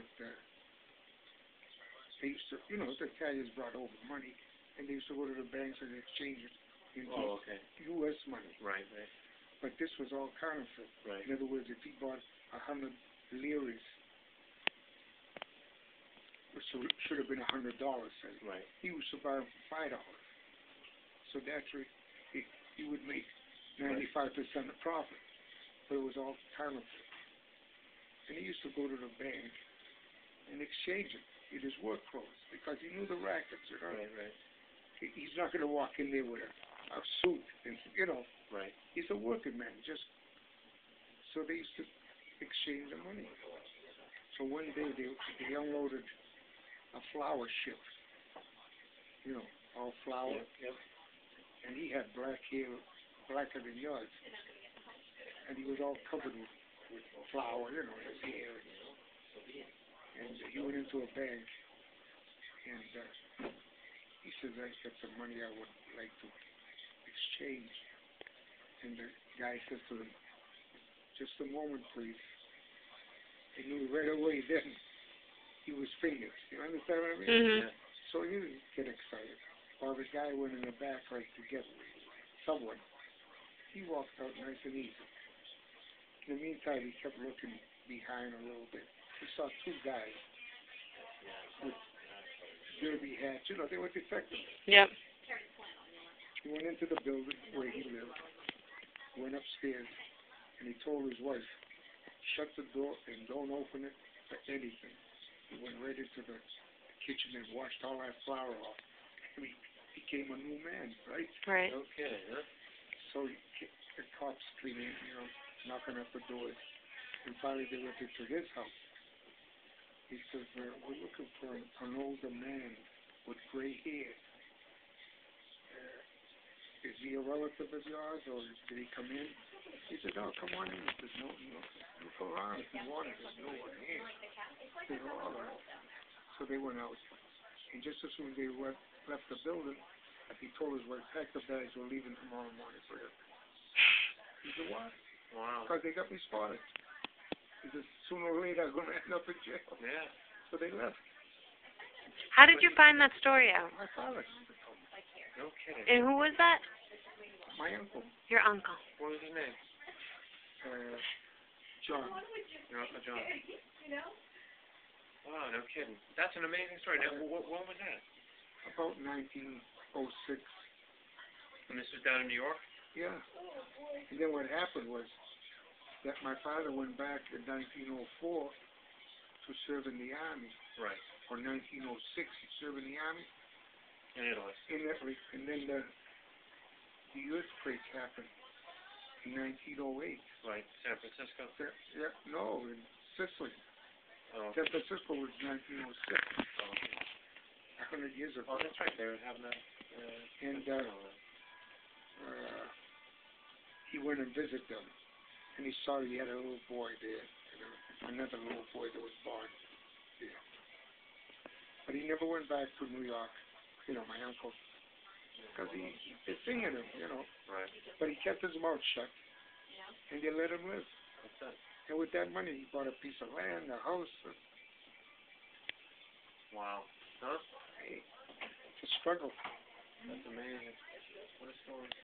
that they used to, you know, the Italians brought over money, and they used to go to the banks and exchange it into U.S. money. Right, right. But this was all counterfeit. Right. In other words, if he bought 100 liras, which should have been $100, say, right, he used to buy them for $5. So naturally, he would make 95% of profit, but it was all counterfeit. And he used to go to the bank and exchange it in his work clothes because he knew the rackets, you know. Right, right. He's not going to walk in there with a suit, and you know. Right. He's a working man, just so they used to exchange the money. So one day they unloaded a flour ship, you know, all flour. Yep, yep. And he had black hair, blacker than yours, and he was all covered with flour, you know, his hair. And he went into a bank, and he says, "I got some money I would like to exchange." And the guy says to him, "Just a moment, please." He knew right away then he was famous. You understand what I mean? Mm-hmm. Yeah. So he didn't get excited. While the guy went in the back like to get someone, he walked out nice and easy. In the meantime, he kept looking behind a little bit. He saw two guys with derby hats. You know, they were detectives. Yep. He went into the building where he lived, went upstairs, and he told his wife, "Shut the door and don't open it for anything." He went right into the kitchen and washed all that flour off. And he became a new man, right? Right. Okay, huh? So the cops came in, you know, knocking at the doors. And finally they went into his house. He says, "We're looking for an older man with gray hair. Is he a relative of yours, or did he come in?" He said, "No, come on in." He said, "No, look around if you want it. There's no one here." He said, "Oh, all right." So they went out. And just as soon as they left the building, he told his wife, "Pack the bags, we're leaving tomorrow morning for him." He said, "What?" Wow. "Because they got me spotted." He said, "Sooner or later I'm going to end up in jail." Yeah. So they left. How did you find that story out? My father. No kidding. And who was that? My uncle. Your uncle. What was his name? John. Your Uncle John. Wow, no kidding. That's an amazing story. Now, when was that? About 1906. And this was down in New York? Yeah. And then what happened was that my father went back in 1904 to serve in the Army. Right. Or 1906, he served in the Army. In Italy. In Italy. And then the earthquake happened in 1908. Right. San Francisco? Yeah, no, in Sicily. Oh. San Francisco was 1906. Oh, okay. 100 years ago. Oh, that's right. They were having that. And he went and visited them. And he saw he had a little boy there. And another little boy that was born there. But he never went back to New York. You know, my uncle. Because they're singing him, you know. Right. But he kept his mouth shut. And they let him live. That's it. And with that money, he bought a piece of land, a house. Wow. Huh? It's a struggle. That's amazing. What a story.